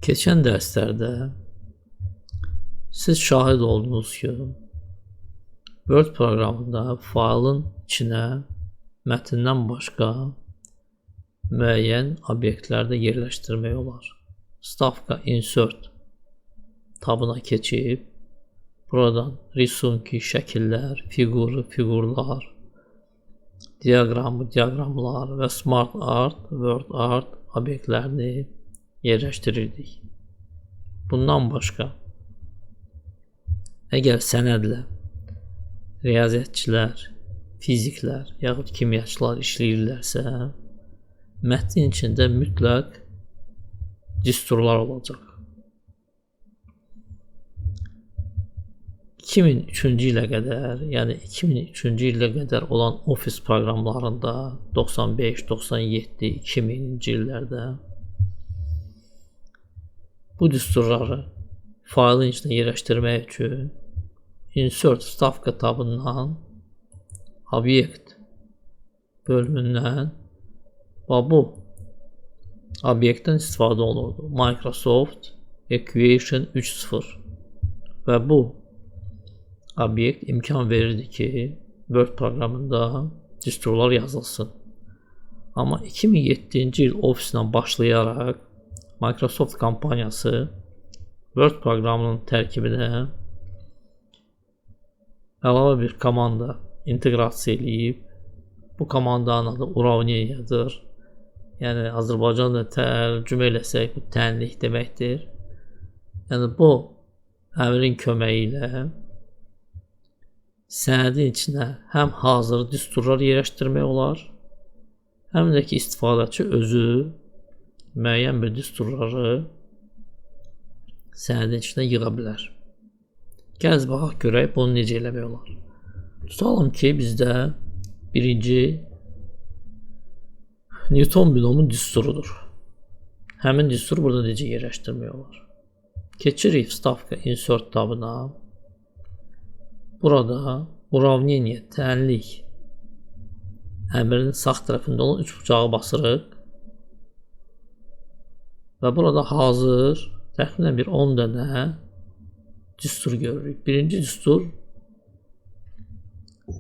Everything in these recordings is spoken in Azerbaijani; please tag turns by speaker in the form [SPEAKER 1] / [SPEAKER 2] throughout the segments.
[SPEAKER 1] Keçən dərslərdə siz şahid oldunuz ki, Word proqramında faylın içinə mətndən başqa müəyyən obyektlər də yerləşdirmək olar. Stavka Insert tabına keçib, buradan risunki, şəkillər, figurlar, diaqramlar və Smart Art, Word Art obyektlərini yerləşdirirdik. Bundan başqa, əgər sənədlə riyaziyyatçılar, fiziklər yaxud kimyaçılar işləyirlərsə, mətnin içində mütləq düsturlar olacaq. 2003-cü ilə qədər, yəni 2003-cü ilə qədər olan Office proqramlarında 95, 97, 2000-ci illərdə bu düsturları faylın içində yerləşdirmək üçün Insert Stavka tabından Obyekt bölümündən və bu obyektdən istifadə olunurdu. Microsoft Equation 3.0 və bu obyekt imkan verirdi ki, Word proqramında düsturlar yazılsın. Amma 2007-ci il Office-dən başlayaraq Microsoft kompaniyası Word proqramının tərkibinə əlavə bir komanda inteqrasiya eləyib. Bu komandanın adı Uravneniyadır. Yəni Azərbaycanla tərcümə eləsək bu tənlik deməkdir. Yəni bu əmrin köməyi ilə sənədin içinə həm hazır düsturlar yerləşdirmək olar, həm də ki istifadəçi özü müəyyən bir düsturları sənədin içinə yığa bilər. Gəl baxaq görək bunu necə eləmək olar. Tutalım ki bizdə birinci Newton binomun düsturudur. Həmin düsturu burada necə yerləşdirmək olar? Keçirik Stavka Insert tabına. Burada Uravneniya tənlik əmrinin sağ tərəfində olan 3 bucağı basırıq. Və burada hazır təxminən bir 10 dənə düstur görürük. Birinci düstur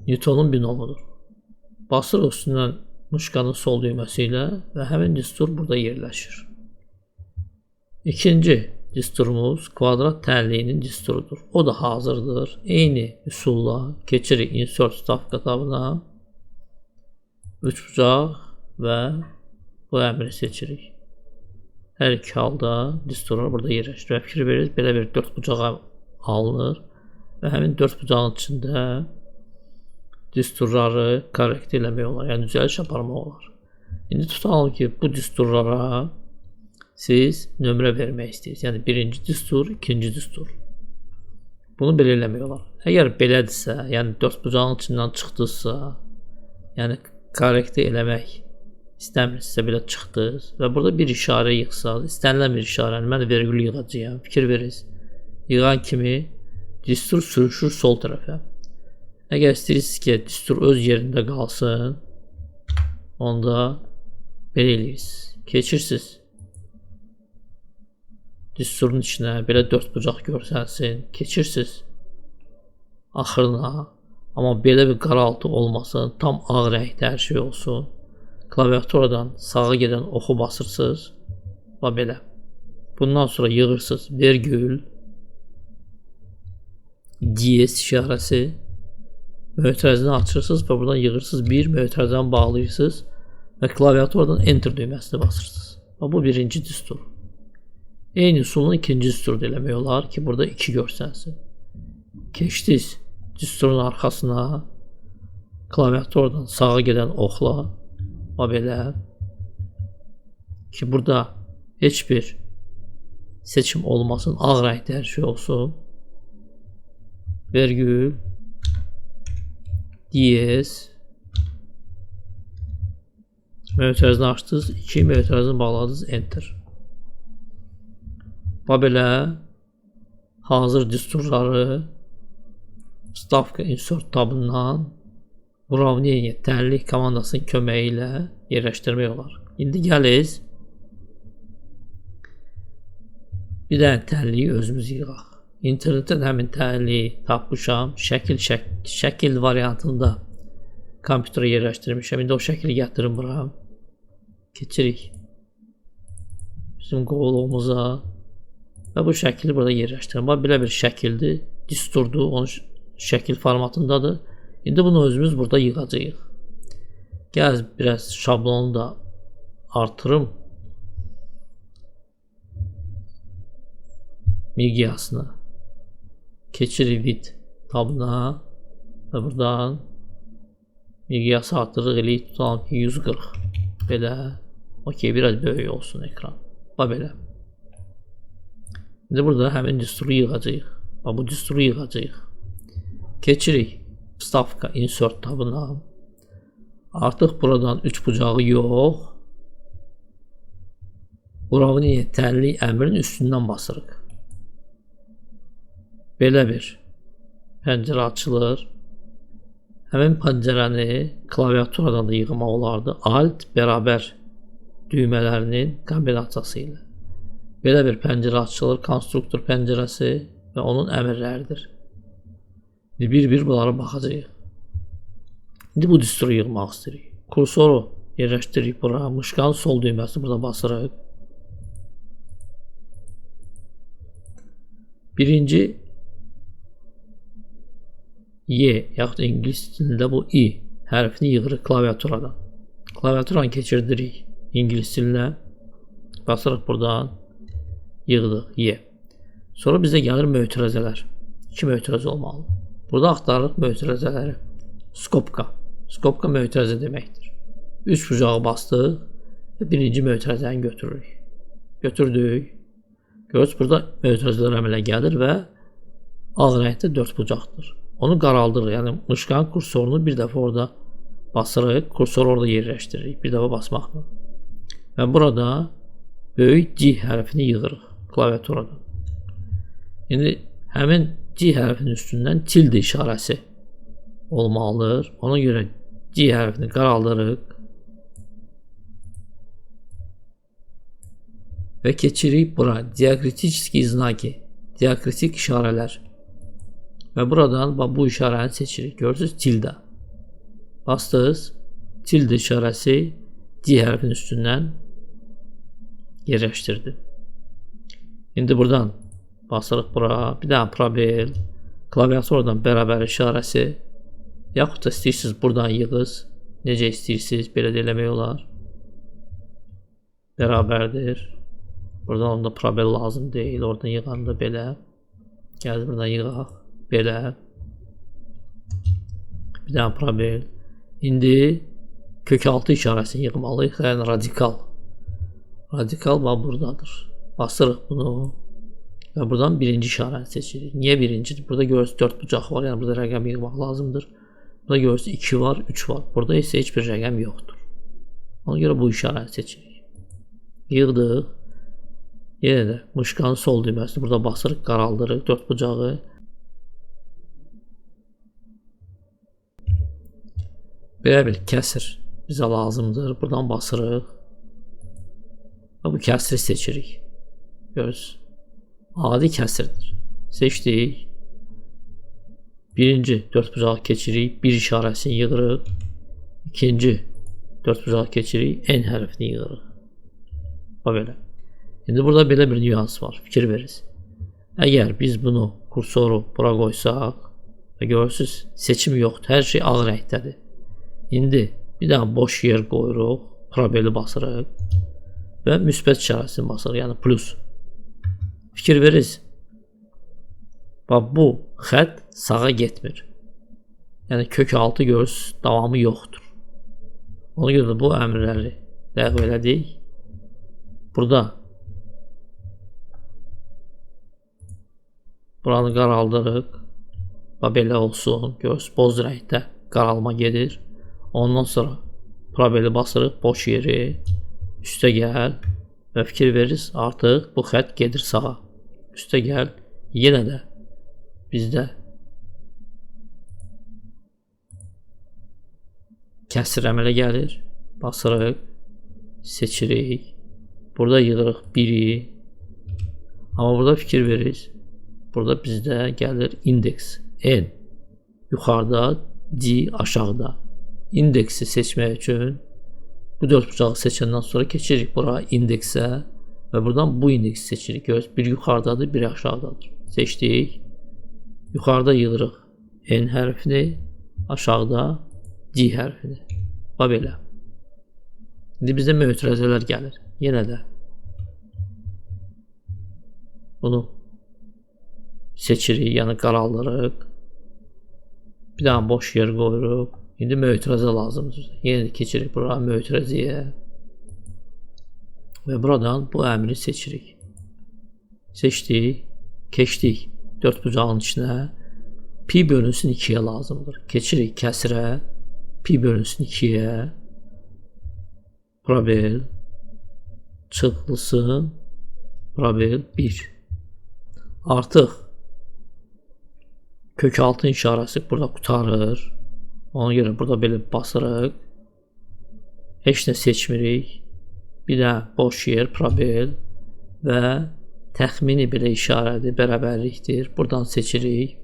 [SPEAKER 1] Newtonun binomudur. Basırıq üstündən muşkanın sol düyməsi ilə və həmin düstur burada yerləşir. İkinci düsturumuz kvadrat tənliyinin düsturudur. O da hazırdır. Eyni üsulla keçirik Insert Stavka tabına. 3 bucaq və bu əmri seçirik. Hər iki halda düsturlar burada yerləşir. Və fikir veririk, belə bir 4 bucağa alınır və həmin 4 bucağın içində düsturları korrekt eləmək olar, yəni düzəliş aparmaq olar. İndi tutalım ki, bu düsturlara siz nömrə vermək istəyirsiniz. Yəni birinci düstur, ikinci düstur. Bunu belə eləmək olar. Əgər belədirsə, yəni 4 bucağın içindən çıxdınızsa, yəni korrekti eləmək istəmirsinizsə belə çıxdınız və burada bir işarə yığsaq, istənilən bir işarəni mən vergül yığacağam. Fikir verirsiniz. Yığan kimi düstur sürüşür sol tərəfə. Əgər istəyirsiniz ki, düstur öz yerində qalsın, onda belə eləyirsiniz. Keçirsiniz düsturun içinə, belə 4 bucaq görsənsin, keçirsiniz axırına, amma belə bir qaraltı olmasın, tam ağ rəngdə hər şey olsun. Klaviaturadan sağa gedən oxu basırsınız və belə. Bundan sonra yığırsınız vergül, DS işarəsi, mötərizəni açırsınız və buradan yığırsınız bir, mötərizəni bağlayırsınız və klaviaturadan Enter düyməsini basırsınız. Və bu birinci düstur. Eyni üsulun ikinci düsturu da eləmək olar ki, burada 2 görsənsin. Keçdiniz düsturun arxasına, klaviaturadan sağa gedən oxla və belə ki, burada heç bir seçim olmasın, ağ rəngdə hər şey olsun. Vergül, DS, mötərizəni açdınız, 2 mötərizəni bağladınız, Enter. Və belə hazır düsturları Stavka Insert tabından Uravneniya tənlik komandasının köməyi ilə yerləşdirmək olar. İndi gəliz Bir dənə tənliyi özümüz yığaq. İnternetdən həmin tənliyi tapmışam. Şəkil variantında kompüterə yerləşdirmişəm. İndi o şəkili gətirim bura. Keçirik bizim qovluğumuza və bu şəkili burada yerləşdirim. Bax, belə bir şəkildir. Disturdur. Onun şəkil formatındadır. İndi bunu özümüz burada yığacağıq. Gəl biraz şablonu da artırım. Miqyasını. Keçirik vid tabına və buradan miqyası artırıq eləyik, tutalım ki 140. Belə. Okey, biraz böyük olsun ekran. Bax belə. İndi burada həmin disturu yığacağıq. Bax, bu disturu yığacağıq. Keçirik Vstavka Insert tabına. Artıq buradan 3 bucağı yox. Uravniya tənlik əmrinin üstündən basırıq. Belə bir pəncərə açılır. Həmin pəncərəni klaviaturadan da yığmaq olardı. Alt bərabər düymələrinin kombinasiyası ilə. Belə bir pəncərə açılır. Konstruktor pəncərəsi və onun əmrləridir. Bir-bir bunlara baxacağıq. İndi bu disturu yığmaq istəyirik. Kursoru yerləşdiririk bura. Mışqanın sol düyməsini burada basırıq. Birinci Y yaxud da ingilis dilində bu I hərfini yığırıq klaviaturadan. Klaviaturanı keçirdirik ingilis dilinə. Basırıq buradan. Yığdıq Y. Sonra bizə gəlir mötərizələr. 2 mötərizə olmalı. Burada axtarırıq mötərizələri. Skopka. Skopka mötərizə deməkdir. 3 bucağı bastıq və birinci mötərizəni götürürük. Götürdük. Görürsünüz, burada mötərizələr əmələ gəlir və ağ rəngdə 4 bucaqdır. Onu qaraldırıq. Yəni mışqanın kursorunu bir dəfə orada basırıq. Kursoru orada yerləşdiririk. Bir dəfə basmaqla. Və burada böyük C hərfini yığırıq klaviaturadan. İndi həmin C hərfinin üstündən tilde işarəsi olmalıdır. Ona görə C hərfini qaraldırıq və keçirik bura diakritik znaki, diakritik işarələr və buradan bu işarəni seçirik. Görürsünüz, tilde. Bastınız, tilde işarəsi C hərfinin üstündən yerləşdirdi. İndi buradan basırıq bura, bir dənə probel, klaviaturadan bərabər işarəsi, yaxud da istəyirsiniz buradan yığız, necə istəyirsiniz, belə də eləmək olar. Bərabərdir. Buradan onda probel lazım deyil, oradan yığanda belə. Gəl buradan yığaq, belə. Bir dənə probel. İndi kökaltı işarəsini yığmalıyıq, yəni radikal. Radikal buradadır. Basırıq bunu və buradan birinci işarəni seçirik. Niyə birincidir? Burada görürsünüz 4 bucaq var, yəni burada rəqəm yığmaq lazımdır. Burada görürsünüz 2 var, 3 var. Burada isə heç bir rəqəm yoxdur. Ona görə bu işarəni seçirik. Yığdıq. Yenə də mışqanın sol düyməsini burada basırıq, qaraldırıq 4 bucağı. Belə bir kəsir bizə lazımdır. Buradan basırıq. Və bu kəsiri seçirik. Görürsünüz. Adi kəsirdir. Seçdik. Birinci 4 bucağı keçirik. Bir işarəsini yığırıq. İkinci 4 bucağı keçirik. N hərfini yığırıq. Bax belə. İndi burada belə bir nüans var. Fikir verirsiniz. Əgər biz bunu kursoru bura qoysaq və görürsünüz, seçim yoxdur. Hər şey ağ rəngdədir. İndi bir dənə boş yer qoyuruq. Probeli basırıq. Və müsbət işarəsini basırıq. Yəni plus. Fikir verirsiniz. Bax, bu xətt sağa getmir. Yəni kök altı görürsünüz, davamı yoxdur. Ona görə də bu əmrləri ləğv elədik. Burada buranı qaraldırıq. Bax, belə olsun. Görürsünüz, boz rəngdə qaralma gedir. Ondan sonra probeli basırıq, boş yeri üstə gəl və fikir verirsiniz, artıq bu xətt gedir sağa. Üstə gəl, yenə də bizdə kəsir əmələ gəlir. Basırıq, seçirik. Burada yığırıq 1-i. Amma burada fikir veririk. Burada bizdə gəlir indeks n. Yuxarıda, c aşağıda. İndeksi seçmək üçün bu dördbucağı seçəndən sonra keçirik bura indeksə və buradan bu indeksi seçirik. Görürsünüz, bir yuxarıdadır, bir aşağıdadır. Seçdik. Yuxarıda yığırıq n hərfini, aşağıda c hərfini. Bax belə. İndi bizdə mötərizələr gəlir. Yenə də bunu seçirik, yəni qaraldırıq. Bir dənə boş yer qoyuruq. İndi mötərizə lazımdır. Yenə də keçirik bura mötərizəyə. Və buradan bu əmri seçirik. Seçdik, keçdik dördbucağın içinə. Pi bölünsün 2-yə lazımdır. Keçirik kəsrə. Pi bölünsün 2-yə. Probel. Çıxılsın. Probel 1. Artıq kök altın işarəsi burada qutarır. Ona görə burada belə basırıq. Heç nə seçmirik. Bir də boş yer, probel və təxmini belə işarədir, bərabərlikdir. Buradan seçirik.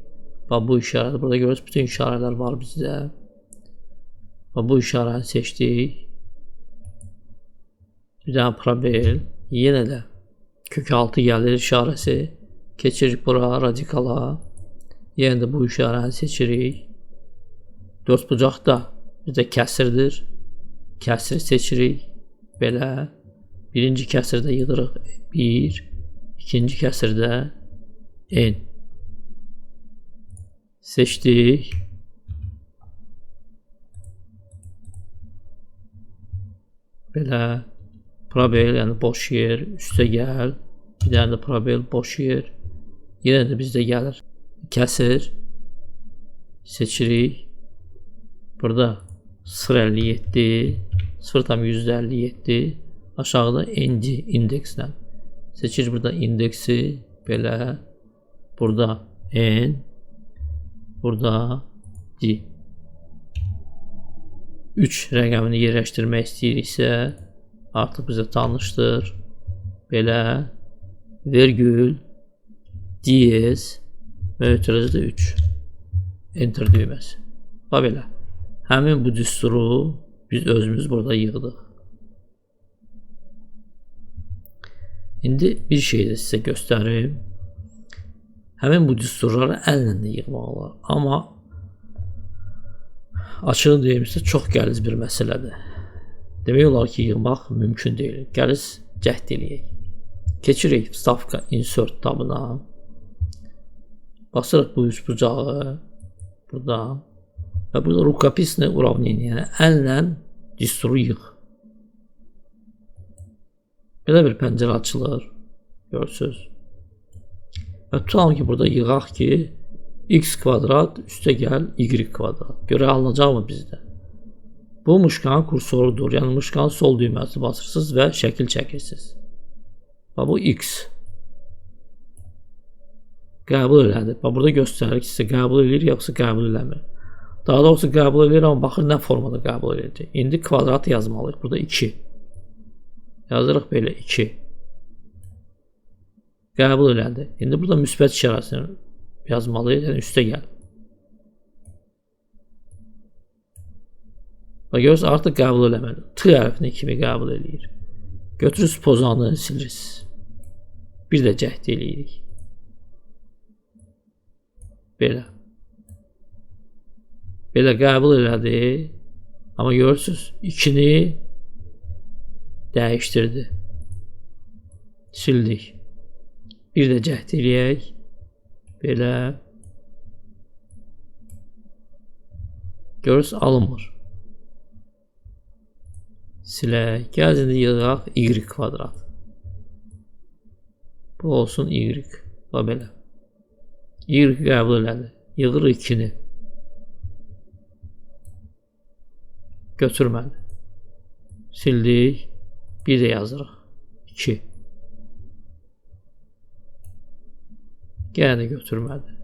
[SPEAKER 1] Bax bu işarədir. Burada görürsünüz, bütün işarələr var bizdə. Bax bu işarəni seçdik. Bir dənə probel. Yenə də kök altı gəlir işarəsi. Keçirik bura radikala. Yenə də bu işarəni seçirik. Dördbucaqda bizdə kəsirdir. Kəsiri seçirik. Belə. Birinci kəsirdə yığırıq 1. İkinci kəsirdə n. Seçdik. Belə. Probel, yəni boş yer. Üstə gəl. Bir dənə də probel, boş yer. Yenə də bizdə gəlir. Kəsir. Seçirik. Burada 0.57. 0.157. Aşağıda NC indekslə. Seçir burada indeksi. Belə. Burada N. Burada D. 3 rəqəmini yerləşdirmək istəyiriksə artıq bizə tanışdır. Belə. Vergül. Diyez. Mötərizədə 3. Enter düyməsi. Bax belə. Həmin bu düsturu biz özümüz burada yığdıq. İndi bir şey də sizə göstərim. Həmin bu düsturları əllə də yığmaq olar. Amma açığını deyimsə çox qəliz bir məsələdir. Demək olar ki, yığmaq mümkün deyil. Qəliz cəhd eləyək. Keçirik Vstavka Insert tabına. Basırıq bu üçbucağı burada və burada rukopisное уравнение, yəni əllə düsturu yığ. Belə bir pəncərə açılır. Görürsünüz. Və tutalım ki, burada yığaq ki, x kvadrat üstə gəl y kvadrat. Görə alınacaq mı bizdə? Bu muşkanın kursorudur. Yəni muşkanın sol düyməsi basırsınız və şəkil çəkirsiniz. Və bu x. Qəbul elədir. Bax, burada göstərir ki, sizə qəbul edir, yoxsa qəbul eləmir. Daha doğrusu qəbul edir, amma baxır nə formada qəbul edir. İndi kvadratı yazmalıyıq. Burada 2. Yazırıq belə 2. Qəbul elədi. İndi burada müsbət işarəsini yazmalıyıq. Yəni üstə gəl. Bax, görürsünüz, artıq qəbul eləmədi. T hərfini kimi qəbul eləyir. Götürürsünüz pozanı silirsiniz. Bir də cəhd eləyirik. Belə. Belə qəbul elədi. Amma görürsünüz, 2-ni dəyişdirdi. Sildik. Bir də cəhd eləyək. Belə. Görürsünüz, alınmır. Silək. Gəl indi yığaq y kvadrat. Bu olsun y. Bax belə. Y qəbul elədi. Yığırıq 2-ni. Götürmədi. Sildik. Bir də yazırıq. 2. Yenə də götürmədi.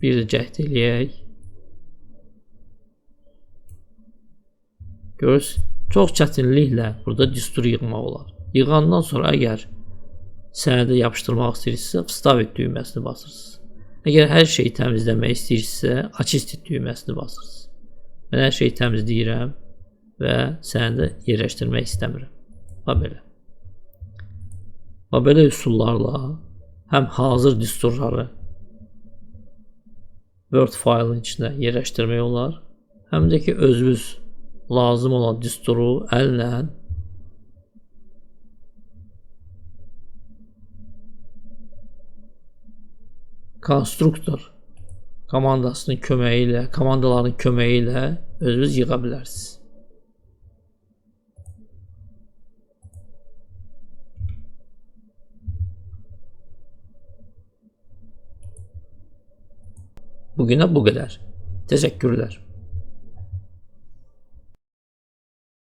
[SPEAKER 1] Bir də cəhd eləyək. Görürsünüz, çox çətinliklə burada düstur yığmaq olar. Yığandan sonra əgər sənədə yapışdırmaq istəyirsinizsə, Vstavit düyməsini basırsınız. Əgər hər şeyi təmizləmək istəyirsinizsə, Очистить düyməsini basırsınız. Mən hər şeyi təmizləyirəm və sənədə yerləşdirmək istəmirəm. Belə. Belə üsullarla həm hazır disturları Word faylın içinə yerləşdirmək olar, həm də ki özünüz lazım olan disturu əllə konstruktor komandaların köməyi ilə özünüz yığa bilərsiniz. Bugünə bu qədər. Təşəkkürlər.